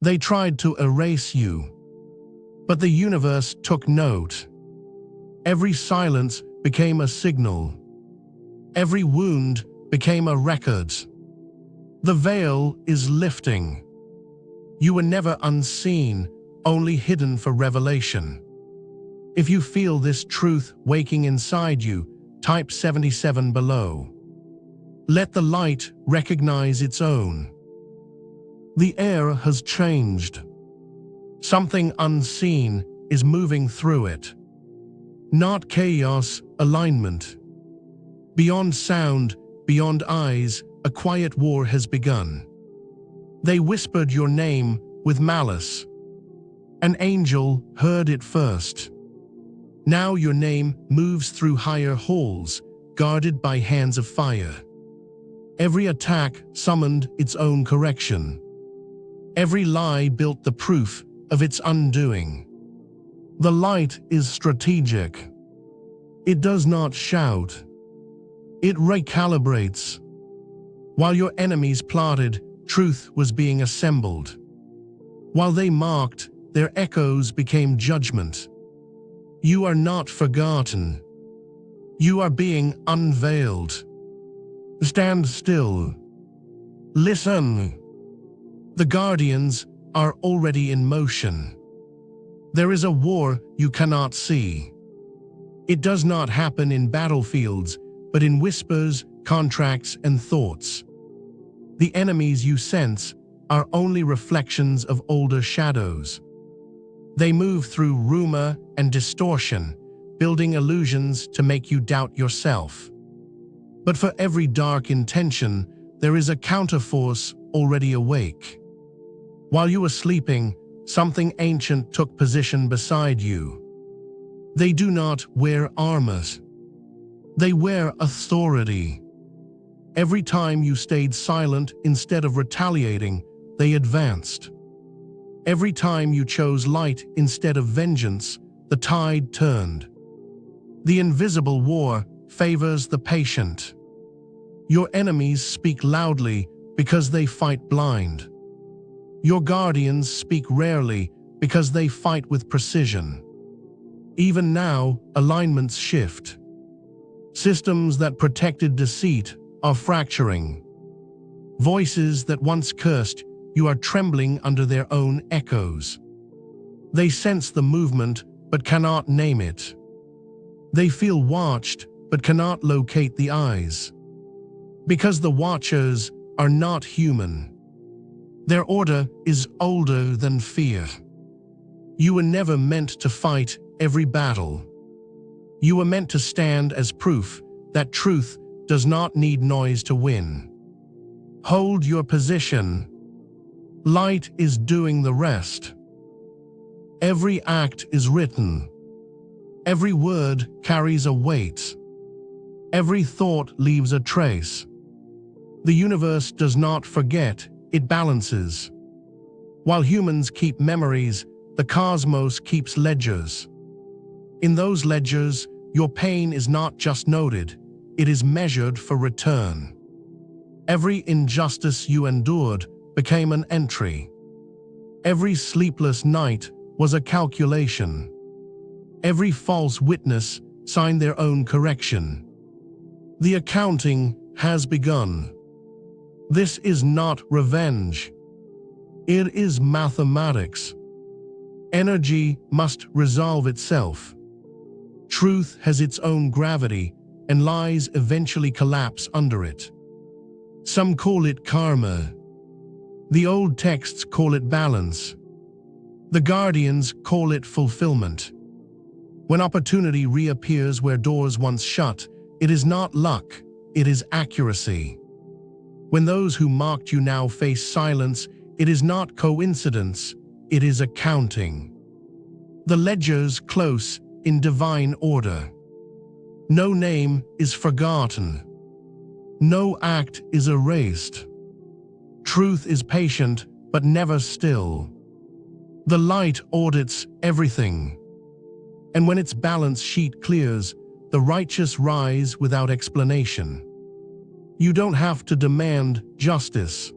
They tried to erase you, but the universe took note. Every silence became a signal. Every wound became a record. The veil is lifting. You were never unseen, only hidden for revelation. If you feel this truth waking inside you, type 77 below. Let the light recognize its own. The air has changed. Something unseen is moving through it. Not chaos, alignment. Beyond sound, beyond eyes, a quiet war has begun. They whispered your name with malice. An angel heard it first. Now your name moves through higher halls, guarded by hands of fire. Every attack summoned its own correction. Every lie built the proof of its undoing. The light is strategic. It does not shout. It recalibrates. While your enemies plotted, truth was being assembled. While they mocked, their echoes became judgment. You are not forgotten. You are being unveiled. Stand still. Listen. The guardians are already in motion. There is a war you cannot see. It does not happen in battlefields, but in whispers, contracts, and thoughts. The enemies you sense are only reflections of older shadows. They move through rumor and distortion, building illusions to make you doubt yourself. But for every dark intention, there is a counterforce already awake. While you were sleeping, something ancient took position beside you. They do not wear armor. They wear authority. Every time you stayed silent instead of retaliating, they advanced. Every time you chose light instead of vengeance, the tide turned. The invisible war favors the patient. Your enemies speak loudly because they fight blind. Your guardians speak rarely because they fight with precision. Even now, alignments shift. Systems that protected deceit are fracturing. Voices that once cursed you are trembling under their own echoes. They sense the movement but cannot name it. They feel watched but cannot locate the eyes. Because the watchers are not human. Their order is older than fear. You were never meant to fight every battle. You were meant to stand as proof that truth does not need noise to win. Hold your position. Light is doing the rest. Every act is written. Every word carries a weight. Every thought leaves a trace. The universe does not forget, it balances. While humans keep memories, the cosmos keeps ledgers. In those ledgers, your pain is not just noted, it is measured for return. Every injustice you endured became an entry. Every sleepless night was a calculation. Every false witness signed their own correction. The accounting has begun. This is not revenge. It is mathematics. Energy must resolve itself. Truth has its own gravity, and lies eventually collapse under it. Some call it karma. The old texts call it balance. The guardians call it fulfillment. When opportunity reappears where doors once shut, it is not luck, it is accuracy. When those who mocked you now face silence, it is not coincidence, it is accounting. The ledgers close in divine order. No name is forgotten. No act is erased. Truth is patient, but never still. The light audits everything. And when its balance sheet clears, the righteous rise without explanation. You don't have to demand justice.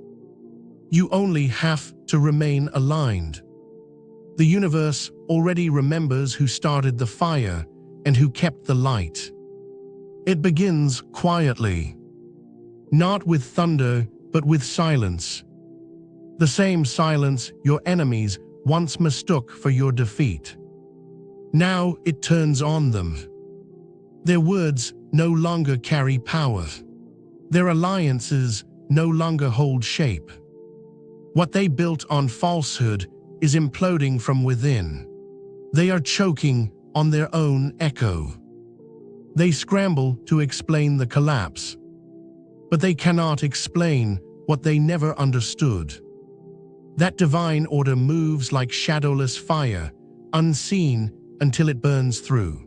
You only have to remain aligned. The universe already remembers who started the fire and who kept the light. It begins quietly, not with thunder, but with silence. The same silence your enemies once mistook for your defeat. Now it turns on them. Their words no longer carry power. Their alliances no longer hold shape. What they built on falsehood is imploding from within. They are choking on their own echo. They scramble to explain the collapse, but they cannot explain what they never understood. That divine order moves like shadowless fire, unseen until it burns through.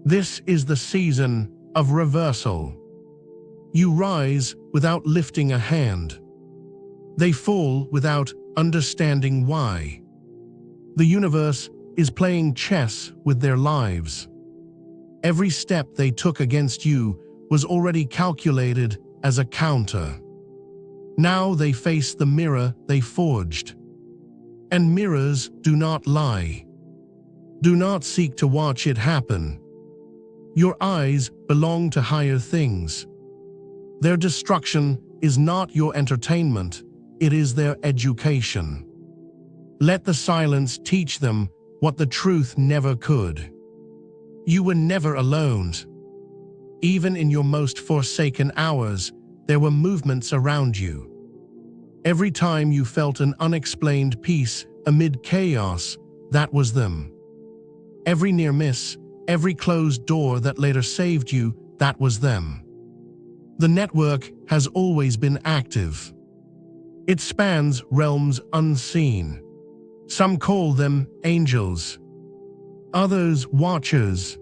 This is the season of reversal. You rise without lifting a hand. They fall without understanding why. The universe is playing chess with their lives. Every step they took against you was already calculated as a counter. Now they face the mirror they forged. And mirrors do not lie. Do not seek to watch it happen. Your eyes belong to higher things. Their destruction is not your entertainment, it is their education. Let the silence teach them what the truth never could. You were never alone. Even in your most forsaken hours, there were movements around you. Every time you felt an unexplained peace amid chaos, that was them. Every near miss, every closed door that later saved you, that was them. The network has always been active. It spans realms unseen. Some call them angels, others watchers.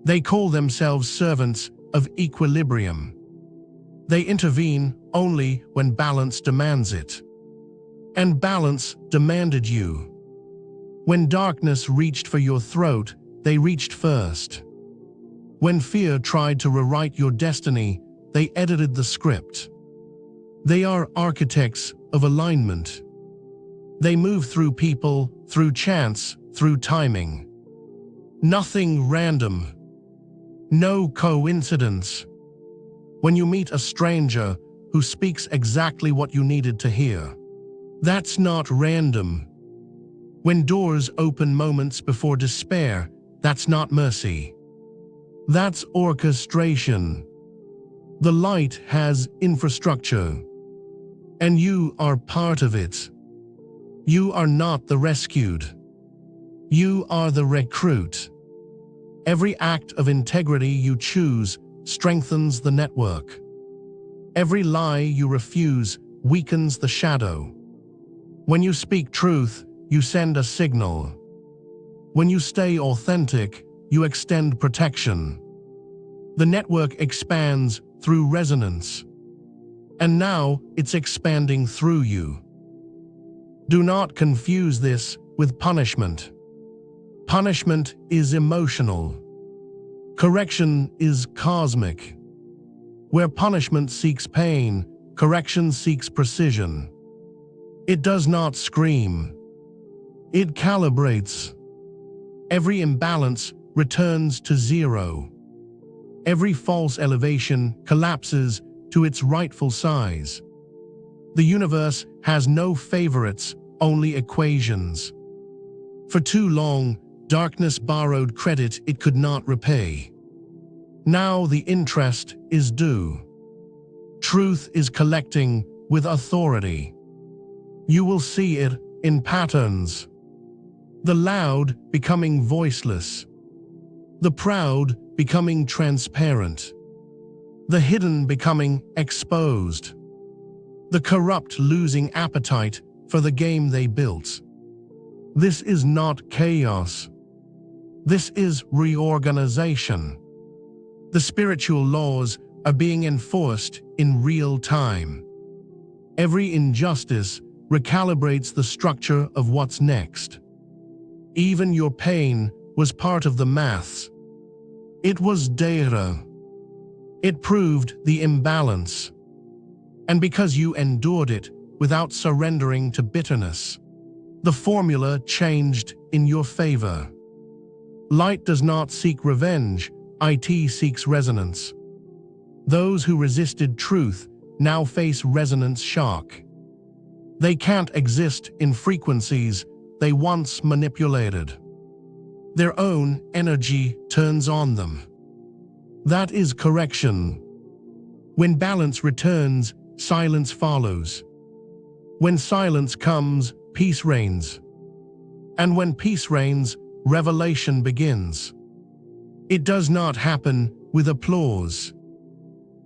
They call themselves servants of equilibrium. They intervene only when balance demands it. And balance demanded you. When darkness reached for your throat, they reached first. When fear tried to rewrite your destiny, they edited the script. They are architects of alignment. They move through people, through chance, through timing. Nothing random. No coincidence. When you meet a stranger who speaks exactly what you needed to hear, that's not random. When doors open moments before despair, that's not mercy. That's orchestration. The light has infrastructure, and you are part of it. You are not the rescued. You are the recruit. Every act of integrity you choose strengthens the network. Every lie you refuse weakens the shadow. When you speak truth, you send a signal. When you stay authentic, you extend protection. The network expands through resonance. And now it's expanding through you. Do not confuse this with punishment. Punishment is emotional. Correction is cosmic. Where punishment seeks pain, correction seeks precision. It does not scream. It calibrates. Every imbalance returns to zero. Every false elevation collapses to its rightful size. The universe has no favorites, only equations. For too long, darkness borrowed credit it could not repay. Now the interest is due. Truth is collecting with authority. You will see it in patterns. The loud becoming voiceless. The proud becoming transparent. The hidden becoming exposed. The corrupt losing appetite for the game they built. This is not chaos. This is reorganization. The spiritual laws are being enforced in real time. Every injustice recalibrates the structure of what's next. Even your pain was part of the maths. It was data. It proved the imbalance. And because you endured it, without surrendering to bitterness. The formula changed in your favor. Light does not seek revenge, it seeks resonance. Those who resisted truth now face resonance shock. They can't exist in frequencies they once manipulated. Their own energy turns on them. That is correction. When balance returns, silence follows. When silence comes, peace reigns. And when peace reigns, revelation begins. It does not happen with applause.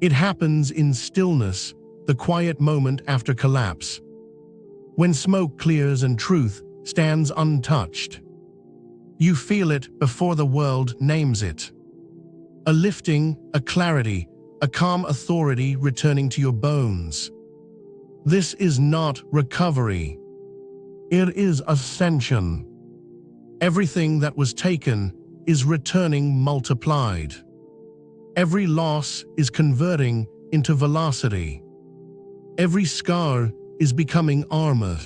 It happens in stillness, the quiet moment after collapse. When smoke clears and truth stands untouched. You feel it before the world names it. A lifting, a clarity, a calm authority returning to your bones. This is not recovery. It is ascension. Everything that was taken is returning multiplied. Every loss is converting into velocity. Every scar is becoming armor.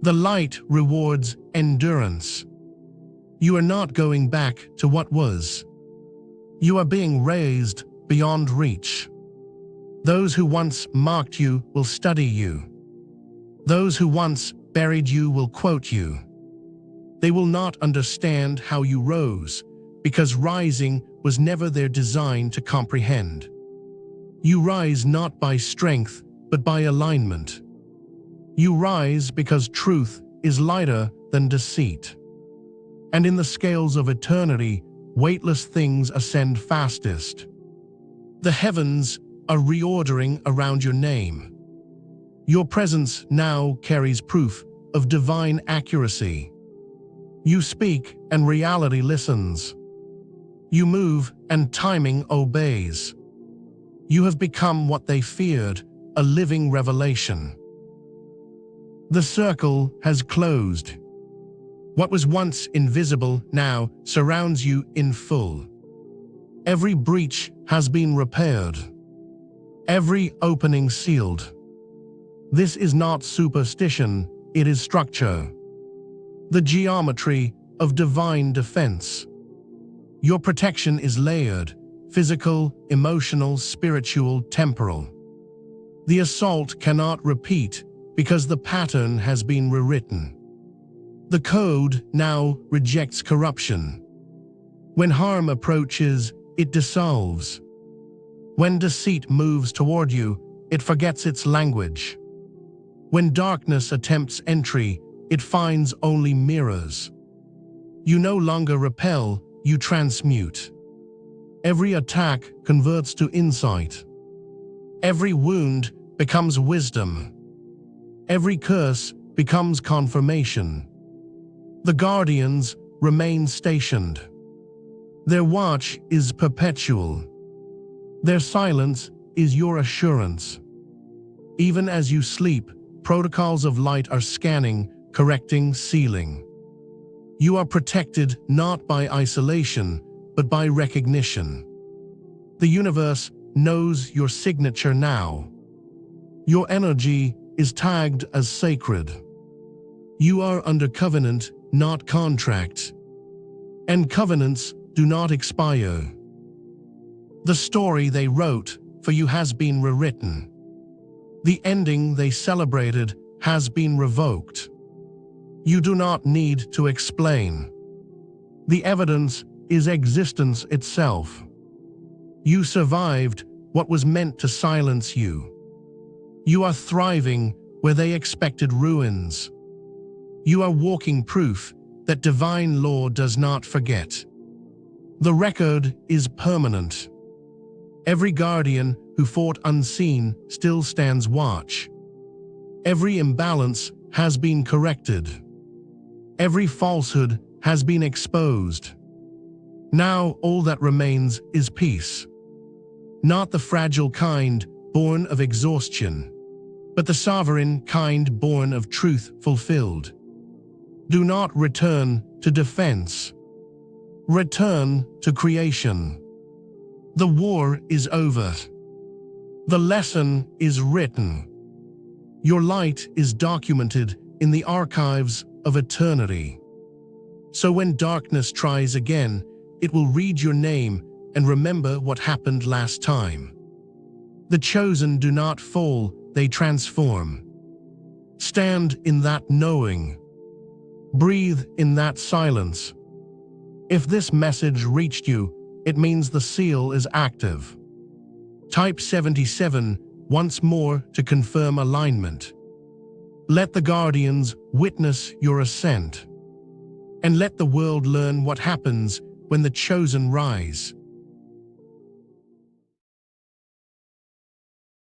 The light rewards endurance. You are not going back to what was. You are being raised beyond reach. Those who once mocked you will study you. Those who once buried you will quote you. They will not understand how you rose, because rising was never their design to comprehend. You rise not by strength, but by alignment. You rise because truth is lighter than deceit. And in the scales of eternity, weightless things ascend fastest. The heavens are reordering around your name. Your presence now carries proof of divine accuracy. You speak and reality listens. You move and timing obeys. You have become what they feared, a living revelation. The circle has closed. What was once invisible now surrounds you in full. Every breach has been repaired. Every opening sealed. This is not superstition, it is structure. The geometry of divine defense. Your protection is layered, physical, emotional, spiritual, temporal. The assault cannot repeat because the pattern has been rewritten. The code now rejects corruption. When harm approaches, it dissolves. When deceit moves toward you, it forgets its language. When darkness attempts entry, it finds only mirrors. You no longer repel, you transmute. Every attack converts to insight. Every wound becomes wisdom. Every curse becomes confirmation. The guardians remain stationed. Their watch is perpetual. Their silence is your assurance. Even as you sleep, protocols of light are scanning, correcting, sealing. You are protected not by isolation, but by recognition. The universe knows your signature now. Your energy is tagged as sacred. You are under covenant, not contract. And covenants do not expire. The story they wrote for you has been rewritten. The ending they celebrated has been revoked. You do not need to explain. The evidence is existence itself. You survived what was meant to silence you. You are thriving where they expected ruins. You are walking proof that divine law does not forget. The record is permanent. Every guardian who fought unseen still stands watch. Every imbalance has been corrected. Every falsehood has been exposed. Now all that remains is peace. Not the fragile kind born of exhaustion, but the sovereign kind born of truth fulfilled. Do not return to defense. Return to creation. The war is over. The lesson is written. Your light is documented in the archives of eternity. So when darkness tries again, it will read your name and remember what happened last time. The chosen do not fall, they transform. Stand in that knowing. Breathe in that silence. If this message reached you, it means the seal is active. Type 77 once more to confirm alignment. Let the guardians witness your ascent. And let the world learn what happens when the chosen rise.